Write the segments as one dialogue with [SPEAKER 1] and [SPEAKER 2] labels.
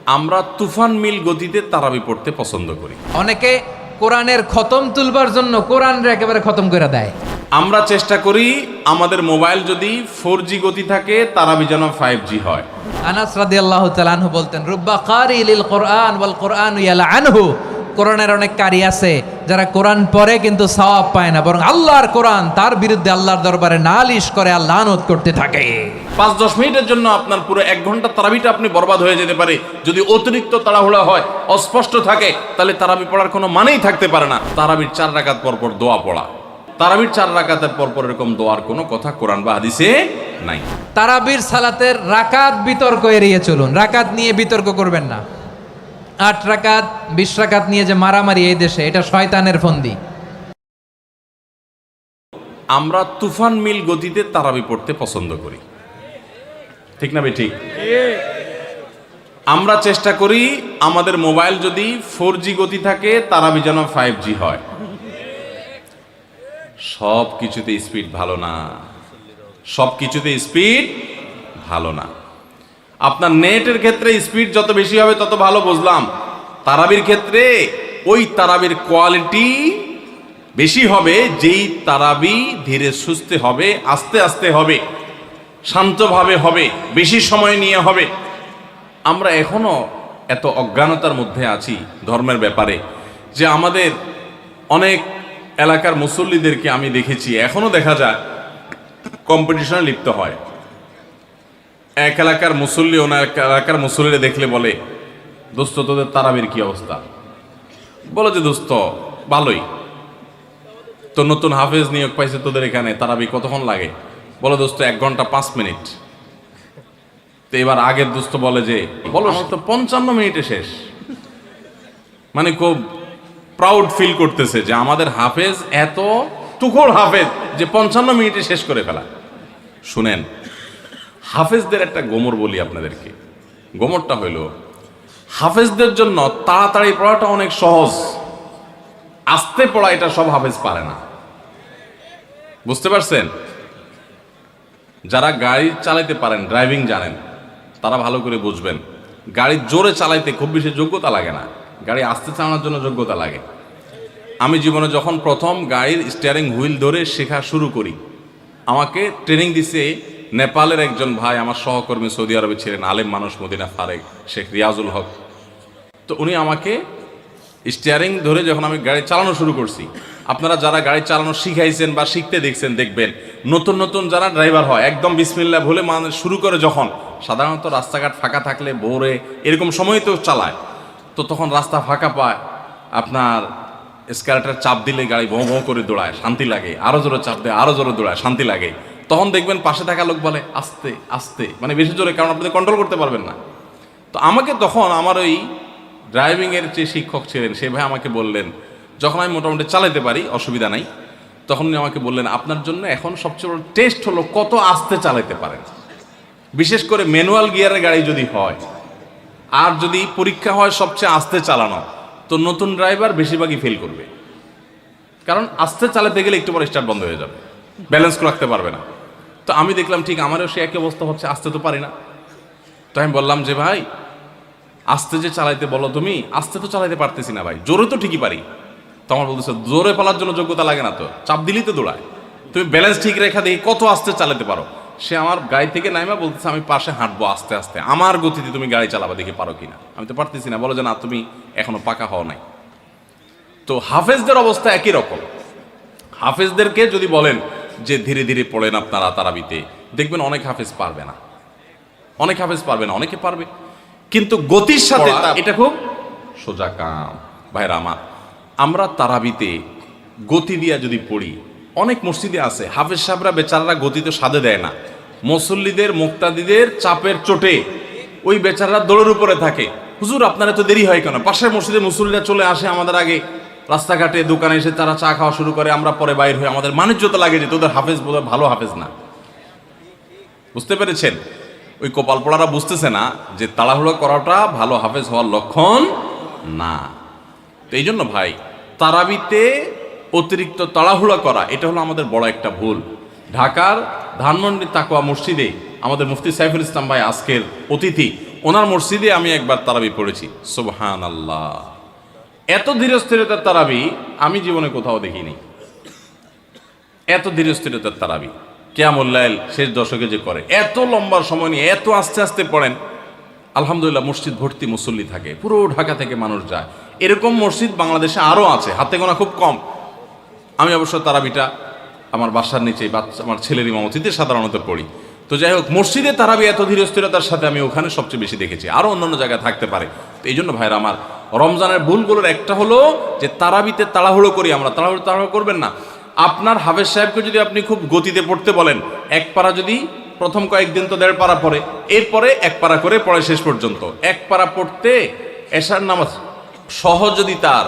[SPEAKER 1] আমরা তুফান মিল গতিতে তারাবি পড়তে পছন্দ করি।
[SPEAKER 2] অনেকে কোরআনের খতম তুলবার জন্য কোরআনরে একেবারে খতম করে দেয়।
[SPEAKER 1] আমরা চেষ্টা করি আমাদের মোবাইল যদি 4G গতি থাকে তারাবি যেন 5G হয়।
[SPEAKER 2] আনাস রাদিয়াল্লাহু তাআলা আনহু বলতেন, রুব্বা কারি লিল কোরআন ওয়াল কোরআনু ইয়ালআনহু। কোরআনের অনেক কারি আছে যারা কোরআন পড়ে কিন্তু সওয়াব পায় না, বরং আল্লাহর কোরআন তার বিরুদ্ধে আল্লাহর দরবারে নালিশ করে আর লানত করতে থাকে।
[SPEAKER 1] 5-10 মিনিটের জন্য আপনার পুরো 1 ঘন্টা তারাবিটা আপনি বরবাদ হয়ে যেতে পারে যদি অতিরিক্ত তাড়াহুড়া হয়, অস্পষ্ট থাকে, তাহলে তারাবি পড়ার কোনো মানেই থাকতে পারে না। তারাবির 4 রাকাত পর পর দোয়া পড়া, তারাবির 4 রাকাতের পর পর এরকম দোয়ার কোনো কথা কোরআন বা হাদিসে নাই।
[SPEAKER 2] তারাবির সালাতের রাকাত বিতর্ক এড়িয়ে চলুন, রাকাত নিয়ে বিতর্ক করবেন না। 8 রাকাত 20 রাকাত নিয়ে যে মারামারি এই দেশে, এটা শয়তানের ফন্দি।
[SPEAKER 1] আমরা তুফান মিল গতিতে তারাবি পড়তে পছন্দ করি, ঠিক না ঠিক? আমরা চেষ্টা করি আমাদের মোবাইল যদি 4G গতি থাকে তারাবি যেন 5G হয়। সব কিছুতে স্পিড ভালো না, সব কিছুতে স্পিড ভালো না। আপনার নেটের ক্ষেত্রে স্পিড যত বেশি হবে তত ভালো, বুঝলাম। তারাবির ক্ষেত্রে ওই তারাবির কোয়ালিটি বেশি হবে যেই তারাবি ধীরে সুস্থে হবে, আস্তে আস্তে হবে, শান্তভাবে হবে, বেশি সময় নিয়ে হবে। আমরা এখনো এত অজ্ঞানতার মধ্যে আছি ধর্মের ব্যাপারে যে আমাদের অনেক এলাকার মুসল্লিদেরকে আমি দেখেছি, এখনো দেখা যায় কম্পিটিশনে লিপ্ত হয়। এক এলাকার মুসল্লি অন্য এক এলাকার মুসল্লিরা দেখলে বলে, দোস্ত তোদের তারাবির কি অবস্থা? বলে যে দোস্ত ভালোই, তো নতুন হাফেজ নিয়োগ পাইছে তোদের এখানে, তারাবি কতক্ষণ লাগে? বলে দোস্ত 1 ঘন্টা 5 মিনিট। তো এবার আগের দোস্ত বলে যে বলো তো 55 মিনিটে শেষ। মানে খুব প্রাউড ফিল করতেছে যে আমাদের হাফেজ এত তুখোড় হাফেজ যে 55 মিনিটে শেষ করে ফেলা। শুনেন, হাফেজদের একটা গোমর বলি আপনাদেরকে। গোমরটা হইল, হাফেজদের জন্য তাড়াতাড়ি পড়াটা অনেক সহজ, আস্তে পড়া এটা সব হাফেজ পারে না। বুঝতে পারছেন? যারা গাড়ি চালাইতে পারেন, ড্রাইভিং জানেন, তারা ভালো করে বুঝবেন। গাড়ি জোরে চালাইতে খুব বেশি যোগ্যতা লাগে না, গাড়ি আস্তে চালানোর জন্য যোগ্যতা লাগে। আমি জীবনে যখন প্রথম গাড়ির স্টিয়ারিং হুইল ধরে শেখা শুরু করি, আমাকে ট্রেনিং দিছে নেপালের একজন ভাই, আমার সহকর্মী, সৌদি আরবে ছিলেন, আলেম মানুষ, মদিনা ফারেক, শেখ রিয়াজুল হক। তো উনি আমাকে স্টিয়ারিং ধরে যখন আমি গাড়ি চালানো শুরু করছি, আপনারা যারা গাড়ি চালানো শিখাইছেন বা শিখতে দেখছেন দেখবেন, নতুন নতুন যারা ড্রাইভার হয় একদম বিসমিল্লাহ বলে মানে শুরু করে, যখন সাধারণত রাস্তাঘাট ফাঁকা থাকলে ভোরে এরকম সময় তো চালায়, তো তখন রাস্তা ফাঁকা পায়, আপনার স্ক্যালেটার চাপ দিলে গাড়ি ভোঁ ভোঁ করে দৌড়ায়, শান্তি লাগে, আরো জোরে চাপ দেয়, আরো জোরে দৌড়ায়, শান্তি লাগে। তখন দেখবেন পাশে থাকা লোক বলে আস্তে আস্তে, মানে বেশি জোরে, কারণ আপনি কন্ট্রোল করতে পারবেন না। তো আমাকে তখন আমার ওই ড্রাইভিংয়ের যে শিক্ষক ছিলেন সে ভাই আমাকে বললেন, যখন আমি মোটামুটি চালাতে পারি, অসুবিধা নাই, তখন উনি আমাকে বললেন, আপনার জন্য এখন সবচেয়ে বড় টেস্ট হলো কত আস্তে চালাতে পারেন। বিশেষ করে ম্যানুয়াল গিয়ারের গাড়ি যদি হয়, আর যদি পরীক্ষা হয় সবচেয়ে আস্তে চালানো, তো নতুন ড্রাইভার বেশিরভাগই ফেল করবে, কারণ আস্তে চালাতে গেলে একটু পরে স্টার্ট বন্ধ হয়ে যাবে, ব্যালেন্স রাখতে পারবে না। তো আমি দেখলাম ঠিক আমারও সে একই অবস্থা হচ্ছে, আস্তে তো পারি না। তো আমি বললাম যে ভাই আস্তে যে চালাইতে বলো তুমি, আস্তে তো চালাইতে পারতেছি না ভাই, জোরে তো ঠিকই পারি। তো আমার বলতেছে জোরে পালার জন্য যোগ্যতা লাগে না, তো চাপ দিলেই তো দৌড়ায়, তুমি ব্যালেন্স ঠিক রেখা দেখি কত আস্তে চালাতে পারো। সে আমার গাড়ি থেকে নাইমা বলতেছে আমি পাশে হাঁটবো আস্তে আস্তে, আমার গতিতে তুমি গাড়ি চালাবা, দেখি পারো কিনা। আমি তো পারতেছি না। বলো যে না, তুমি এখনো পাকা হও নাই। তো হাফেজদের অবস্থা একই রকম। হাফেজদেরকে যদি বলেন যে ধীরে ধীরে পড়েন আপনারা তারাবিতে, দেখবেন অনেক হাফেজ পারবে না, অনেক হাফেজ পারবে না, অনেকে পারবে, কিন্তু গতির সাথে এটা খুব সোজা কাম। ভাইরা আমার, আমরা তারাবিতে গতি দিয়া যদি পড়ি, অনেক মসজিদে আছে হাফেজ সাহেবরা বেচারারা গতি তো সাধে দেয় না, মুসল্লিদের মুক্তাদিদের চাপের চোটে ওই বেচারারা দৌড়ের উপরে থাকে। হুজুর আপনার এত দেরি হয় কেন? পাশের মসজিদে মুসল্লিরা চলে আসে আমাদের আগে, রাস্তাঘাটে দোকানে এসে তারা চা খাওয়া শুরু করে, আমরা পরে বাইর হয়ে আমাদের মানিজ্যতা লাগে যে তোদের হাফেজ বোধহয় ভালো হাফেজ না। বুঝতে পেরেছেন? ওই কপাল পোড়ারা বুঝতেছে না যে তাড়াহুড়ো করাটা ভালো হাফেজ হওয়ার লক্ষণ না। তো এই জন্য ভাই, তারাবিতে অতিরিক্ত তাড়াহুড়া করা এটা হলো আমাদের বড় একটা ভুল। ঢাকার ধানমন্ডি তাকওয়া মসজিদে আমাদের মুফতি সাইফুল ইসলাম ভাই আজকের অতিথি, ওনার মসজিদে আমি একবার তারাবি পড়েছি, সুবহানাল্লাহ। এত ধীরস্থিরতার তারাবি আমি জীবনে কোথাও দেখিনি। এত ধীরস্থিরতার তারাবি কিয়ামুল লাইল শেষ দশকে যে করে, এত লম্বা সময় নিয়ে এত আস্তে আস্তে পড়েন। আলহামদুলিল্লাহ, মসজিদ ভর্তি মুসল্লি থাকে, পুরো ঢাকা থেকে মানুষ যায়। এরকম মসজিদ বাংলাদেশে আরও আছে, হাতে গোনা খুব কম। আমি অবশ্য তারাবিটা আমার বাসার নিচেই আমার ছেলের ইমামতিতে সাধারণত পড়ি। তো যাই হোক, মসজিদে তারাবি এত ধীরস্থিরতার সাথে আমি ওখানে সবচেয়ে বেশি দেখেছি, আরও অন্যান্য জায়গায় থাকতে পারে। তো এই জন্য ভাইরা আমার, রমজানের ভুলগুলোর একটা হলো যে তারাবিতে তাড়াহুড়ো করি আমরা। তাড়াহুড়ো করবেন না। আপনার হাফেজ সাহেবকে যদি আপনি খুব গতিতে পড়তে বলেন, এক পারা যদি প্রথম কয়েকদিন তো 1.5 পারা পড়ে, এরপরে 1 পারা করে পড়ে শেষ পর্যন্ত। 1 পারা পড়তে এশার নামাজ সহজ যদি তার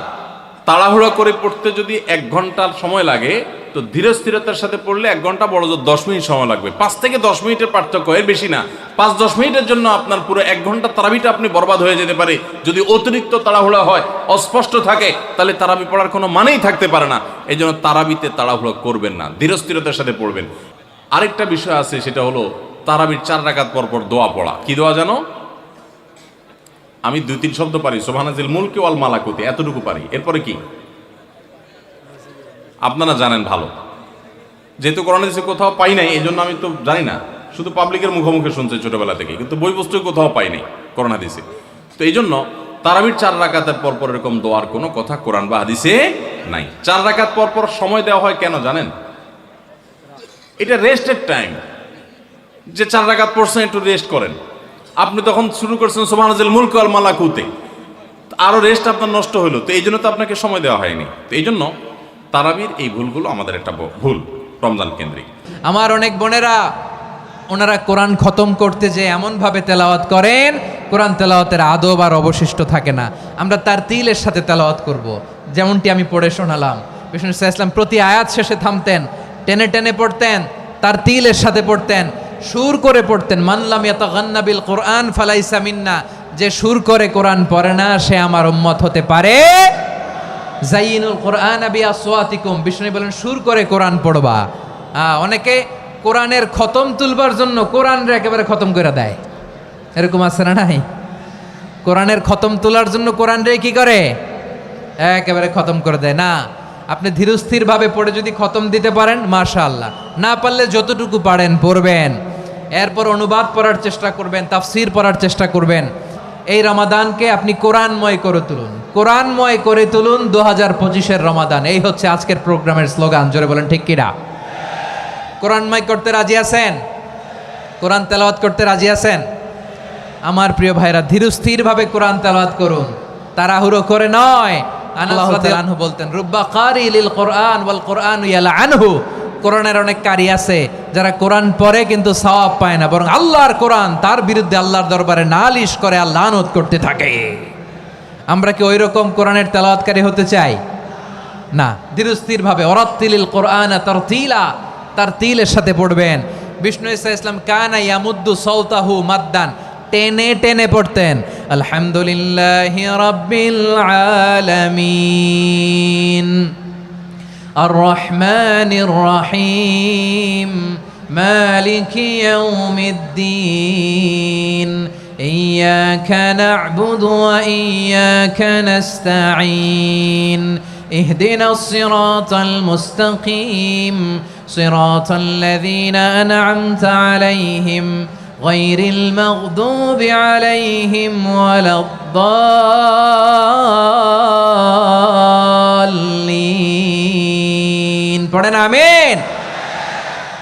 [SPEAKER 1] তাড়াহুড়ো করে পড়তে যদি 1 ঘন্টার সময় লাগে, তো ধীরস্থিরতার সাথে পড়লে 1 ঘন্টা, বড় জোর 10 মিনিট সময় লাগবে। 5 থেকে 10 মিনিটের পার্থক্য, এর বেশি না। 5-10 মিনিটের জন্য আপনার পুরো 1 ঘন্টা তারাবিটা আপনি বরবাদ হয়ে যেতে পারে। যদি অতিরিক্ত তাড়াহুড়া হয়, অস্পষ্ট থাকে, তাহলে তারাবি পড়ার কোনো মানেই থাকতে পারে না। এই জন্য তারাবিতে তাড়াহুড়ো করবেন না, ধীরস্থিরতার সাথে পড়বেন। আরেকটা বিষয় আছে, সেটা হলো তারাবির 4 রাকাত পর পর দোয়া পড়া। কি দোয়া জানো? আমি 2-3 শব্দ পারি, সুবহানাজিল মুলকি ওয়াল মালাকুতি, এতটুকু পারি। এরপরে কি আপনারা জানেন ভালো, যেহেতু কোরআন হাদিসে কোথাও পাই নাই, এই জন্য আমি তো জানি না, শুধু পাবলিকের মুখোমুখি শুনছে ছোটবেলা থেকে, কিন্তু বই পুস্তকে কোথাও পাই নাই কোরআন হাদিসে। তো এই জন্য তারাবির 4 রাকাতের পর পর এরকম দোয়ার কোনো কথা কোরআন বা হাদিসে নাই। 4 রাকাত পর পর সময় দেওয়া হয় কেন জানেন? এটা রেস্টের টাইম, যে 4 রাকাত পড়ছেন একটু রেস্ট করেন। আপনি তখন শুরু করছেন সুবহানাল মুলক ওয়াল মালাকুতে, আরো রেস্ট আপনার নষ্ট হলো। তো এই জন্য তো আপনাকে সময় দেওয়া হয়নি। তো এই জন্য তারাবির এই ভুলগুলো আমাদের একটা ভুল রমজান কেন্দ্রিক।
[SPEAKER 2] আমার অনেক বোনেরা, ওনারা কোরআন খতম করতে যে এমনভাবে তেলাওয়াত করেন, কোরআন তেলাওয়াতের আদব আর অবশিষ্ট থাকে না। আমরা তার তিলের সাথে তেলাওয়াত করব, যেমনটি আমি পড়ে শোনালাম। বিষ্ণু ইসলাম প্রতি আয়াত শেষে থামতেন, টেনে টেনে পড়তেন, তার তিলের সাথে পড়তেন, সুর করে পড়তেন। মানলাম ইয়াতাগান্না বিল কোরআন ফালাইসা মিন্না, যে সুর করে কোরআন পড়ে না সে আমার উম্মত হতে পারে। জাইনুল কোরআন বি আসওয়াতিকুম, বিষ্ণু বলেন সুর করে কোরআন পড়বা। অনেকে কোরআনের খতম তুলবার জন্য কোরআনরে একেবারে খতম করে দেয়, এরকম আছে না নাই? কোরআনের খতম তোলার জন্য কোরআনরে কি করে? একেবারে খতম করে দেয় না। আপনি ধীরস্থিরভাবে পড়ে যদি খতম দিতে পারেন, মাশাআল্লাহ। না পারলে যতটুকু পারেন পড়বেন, এরপর অনুবাদ পড়ার চেষ্টা করবেন, তাফসির পড়ার চেষ্টা করবেন। এই রমাদানকে আপনি কোরআনময় করে তুলুন, কোরআনময় করে তুলুন 2025-এর রমাদান। এই হচ্ছে আজকের প্রোগ্রামের স্লোগান। জোরে বলেন ঠিক কিনা? কোরআনময় করতে রাজি আছেন? কোরআন তেলাওয়াত করতে রাজি আছেন? আমার প্রিয় ভাইরা, ধীরস্থিরভাবে কোরআন তেলাওয়াত করুন, তাড়াহুড়ো করে নয়। আনাস রাদিয়াল্লাহু আনহু বলতেন, রুব্বা কারি লিল কোরআন ওয়াল কোরআনু ইয়ালআনহু। কোরআনের অনেক কারি আছে যারা কোরআন পড়ে কিন্তু সওয়াব পায় না, বরং আল্লাহর কোরআন তার বিরুদ্ধে আল্লাহর দরবারে নালিশ করে আর লানত করতে থাকে। আমরা কি ওই রকম কোরআনের তেলাওয়াতকারী হতে চাই? না। ধীরস্থিরভাবে ওয়ারাত্তিলিল কোরআন তারতিলা, তার তিলের সাথে পড়বেন। বিষ্ণু ইসলাম কানা ইয়ামুদ্দু সাওতাহু মাদ্দান, টেনে টেনে পড়তেন। আলহামদুলিল্লাহি রাব্বিল আলামিন আর রহমানির রহিম মালিকি ইয়াউমিদ্দিন ইয়্যাকা না'বুদু ওয়া ইয়্যাকা নাস্তাঈন ইহদিনাস সিরাতাল মুস্তাকিম সিরাতাল লাযীনা আন'আমতা আলাইহিম غير المغضوب عليهم ولا الضالين। পড়েন আমিন।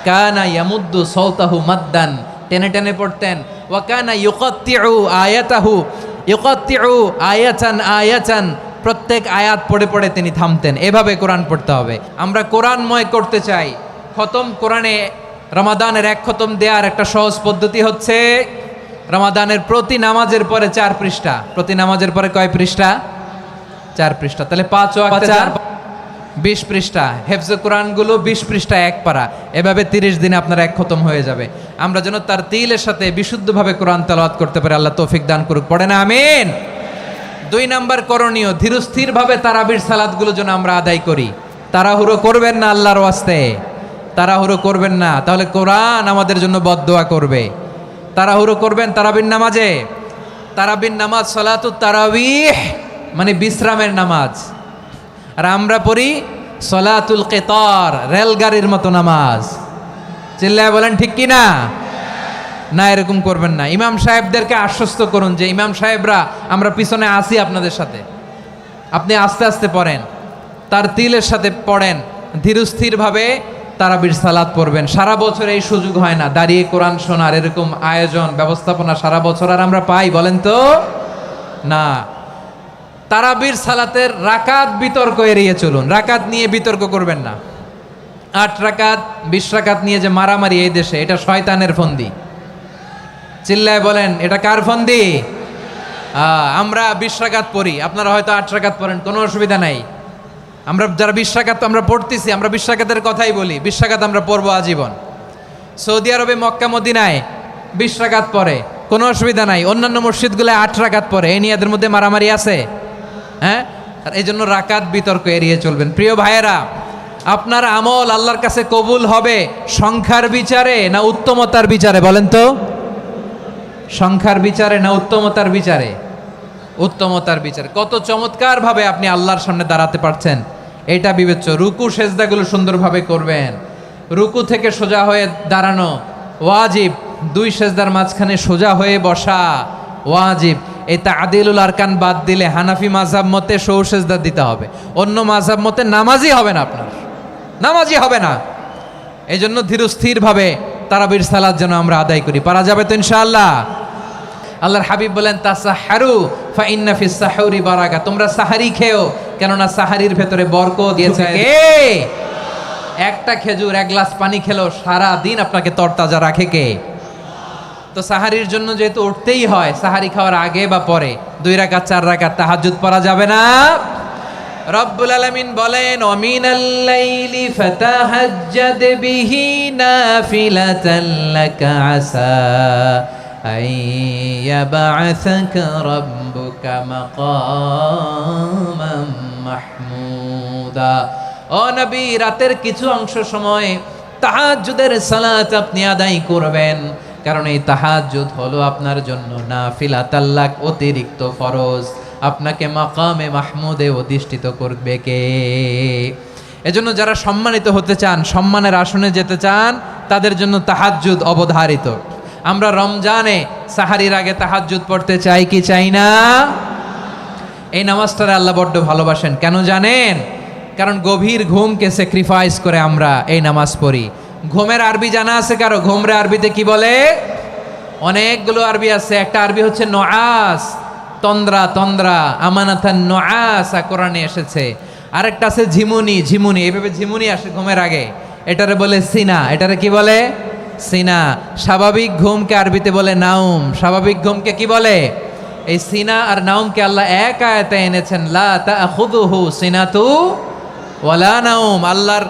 [SPEAKER 2] কানা ইয়ামুদ্দু সাওতাহু মাদ্দান, টেনে টেনে পড়তেন। ওয়া কানা ইউকাত্তিউ আয়াতাহু, ইউকাত্তিউ আয়াতান আয়াতান, প্রত্যেক আয়াত পড়ে পড়ে তিনি থামতেন। এভাবে কোরআন পড়তে হবে। আমরা কোরআনময় করতে চাই। খতম কোরআনে রমাদানের 1 খতম দেওয়ার একটা সহজ পদ্ধতি হচ্ছে, রমাদানের প্রতি নামাজের পরে 4 পৃষ্ঠা। প্রতি নামাজের পরে কয় পৃষ্ঠা? 4 পৃষ্ঠা। তাহলে 5 ওয়াক্তে 4 20 পৃষ্ঠা। হেফজে কোরআনগুলো 20 পৃষ্ঠা 1 পারা। এভাবে 30 দিনে আপনার 1 খতম হয়ে যাবে। আমরা যেন তার তিলের সাথে বিশুদ্ধভাবে কোরআন তেলাওয়াত করতে পারি। আল্লাহ তৌফিক দান করুক। পড়েন আমিন। 2 নাম্বার করণীয়, ধীরস্থিরভাবে তারাবির সালাতগুলো যেন আমরা আদায় করি। তাড়াহুড়ো করবেন না আল্লাহর ওয়াস্তে, তাড়াহুড়ো করবেন না, তাহলে কোরআন আমাদের জন্য বদদোয়া করবে। তাড়াহুড়ো করবেন তারাবির নামাজে, তারাবির নামাজ সলাতুত তারাবিহ মানে বিশ্রামের নামাজ, আর আমরা পড়ি সলাতুল কেতার, রেলগাড়ির মতো নামাজ। চিল্লায় বলেন ঠিক কি না? না, এরকম করবেন না। ইমাম সাহেবদেরকে আশ্বস্ত করুন যে ইমাম সাহেবরা আমরা পিছনে আসি আপনাদের সাথে, আপনি আস্তে আস্তে পড়েন, তার তিলের সাথে পড়েন, ধীরস্থিরভাবে তারাবির সালাত পড়বেন। সারা বছর এই সুযোগ হয় না, দাঁড়িয়ে কোরআন শোনার এরকম আয়োজন ব্যবস্থাপনা সারা বছর আর আমরা পাই বলেন তো না। তারাবির সালাতের রাকাত বিতর্ক এড়িয়ে চলুন, রাকাত নিয়ে বিতর্ক করবেন না। 8 রাকাত 20 রাকাত নিয়ে যে মারামারি এই দেশে, এটা শয়তানের ফন্দি। চিল্লায় বলেন এটা কার ফন্দি? আমরা 20 রাকাত পড়ি, আপনারা হয়তো 8 রাকাত পড়েন, কোনো অসুবিধা নাই। আমরা যারা 20 রাকাত আমরা পড়তেছি, আমরা 20 রাকাতের কথাই বলি, 20 রাকাত আমরা পড়বো আজীবন। সৌদি আরবে মক্কা মদিনায় 20 রাকাত পড়ে, কোনো অসুবিধা নাই। অন্যান্য মসজিদগুলো 8 রাকাত পড়ে, এই নিয়ে এদের মধ্যে মারামারি আছে? হ্যাঁ, আর এই জন্য রাকাত বিতর্ক এড়িয়ে চলবেন। প্রিয় ভাইয়েরা, আপনার আমল আল্লাহর কাছে কবুল হবে সংখ্যার বিচারে না উত্তমতার বিচারে বলেন তো? সংখ্যার বিচারে না উত্তমতার বিচারে? উত্তমতার বিচারে। কত চমৎকার ভাবে আপনি আল্লাহর সামনে দাঁড়াতে পারছেন এটা বিবেচ্য। রুকু সেজদাগুলো সুন্দরভাবে করবেন, রুকু থেকে সোজা হয়ে দাঁড়ানো ওয়াজিব, 2 সেজদার মাঝখানে সোজা হয়ে বসা ওয়াজিব। এই তাদিলুল আরকান বাদ দিলে হানাফি মাযহাব মতে সৌ সেজদা দিতে হবে, অন্য মাযহাব মতে নামাজই হবে না, আপনার নামাজই হবে না। এই জন্য ধীরস্থিরভাবে তারাবির সালাত যেন আমরা আদায় করি। পারা যাবে তো ইনশাআল্লাহ? আল্লাহর হাবিব বলেন তাসাহহারু ফা ইন্না ফিস সাহুরি বারাকা, তোমরা সাহারি খেও কেননা সাহারির ভেতরে বরকত দিয়েছে কে? একটা খেজুর 1 গ্লাস পানি খেলো সারা দিন আপনাকে তরতাজা রাখে কে? তো সাহারির জন্য যেহেতু উঠতেই হয়, সাহারি খাওয়ার আগে বা পরে 2 রাকাত 4 রাকাত তাহাজ্জুদ পড়া যাবে না? রব্বুল আলামিন বলেন ওয়ামিনাল লাইলি ফাতাহাজ্জাদ বিহি নাফিলাতান লাকা আসা আইয়াবআসাকা রাব্বুকা মাকামান মাহমুদা। ও নবী, রাতের কিছু অংশ সময় তাহাজ্জুদের সালাত আপনি আদায় করবেন, কারণ এই তাহাজ্জুদ হলো আপনার জন্য নাফিলাতাল লাক, অতিরিক্ত ফরজ। আপনাকে মাকামে মাহমুদে অধিষ্ঠিত করবে কে? এজন্য যারা সম্মানিত হতে চান, সম্মানের আসনে যেতে চান, তাদের জন্য তাহাজ্জুদ অবধারিত। আমরা রমজানে সাহারির আগে তাহাজ্জুদ পড়তে চাই কি চাই না? এই নামাজটারে আল্লাহ বড্ড ভালোবাসেন, কেন জানেন? কারণ গভীর ঘুমকে স্যাক্রিফাইস করে আমরা এই নামাজ পড়ি। ঘুমের আরবি জানা আছে কারো? ঘুমরে আরবিতে কি বলে? অনেকগুলো আরবি আছে। একটা আরবি হচ্ছে নুআস, তন্দ্রা, তন্দ্রা, আমানাতান নুআসা কোরআনে এসেছে। আরেকটা আছে ঝিমুনি, ঝিমুনি, এইভাবে ঝিমুনি আসে ঘুমের আগে, এটারে বলে সিনা। এটারে কি বলে? সিনা। স্বাভাবিক ঘুমকে আরবিতে বলে নাউম। স্বাভাবিক ঘুমকে কি বলে? এই সিনা আর নাউমকে আল্লাহ এক আয়াতে এনেছেন, লা তাখুযুহু সিনাতু ওয়ালা নাউম। আল্লাহর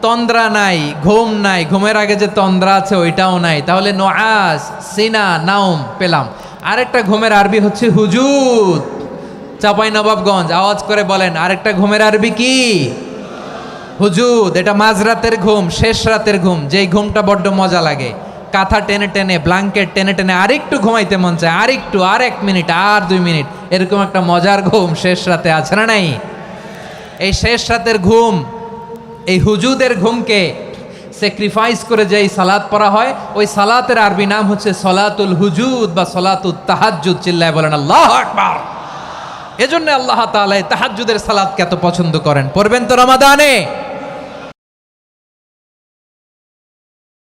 [SPEAKER 2] তন্দ্রা নাই, ঘুম নাই, ঘুমের আগে যে তন্দ্রা আছে ওইটাও নাই। তাহলে নুআস, সিনা, নাউম পেলাম। আরেকটা ঘুমের আরবি হচ্ছে হুজুদ। চাঁপাইনবাবগঞ্জ আওয়াজ করে বলেন, আরেকটা ঘুমের আরবি কি? হুজুদ। এটা মাঝরাতের ঘুম, শেষ রাতের ঘুম, যেই ঘুমটা বড্ড মজা লাগে। কাঁথা টেনে টেনে, ব্ল্যাঙ্কেট টেনে টেনে আরেকটু ঘুমাইতে মন চায়, আরেকটু, আর 1 মিনিট, আর 2 মিনিট, এরকম একটা মজার ঘুম শেষ রাতে আছে না নাই? এই শেষ রাতের ঘুম, এই হুজুদের ঘুমকে স্যাক্রিফাইস করে যেই সালাত পড়া হয়, ওই সালাতের আরবি নাম হচ্ছে সলাতুল হুজুদ বা সলাতুত তাহাজ্জুদ। চিল্লায় বলেন আল্লাহু আকবার। এজন্য আল্লাহ তাআলা তাহাজ্জুদের সালাতকে এত পছন্দ করেন। পড়বেন তো রমাদানে?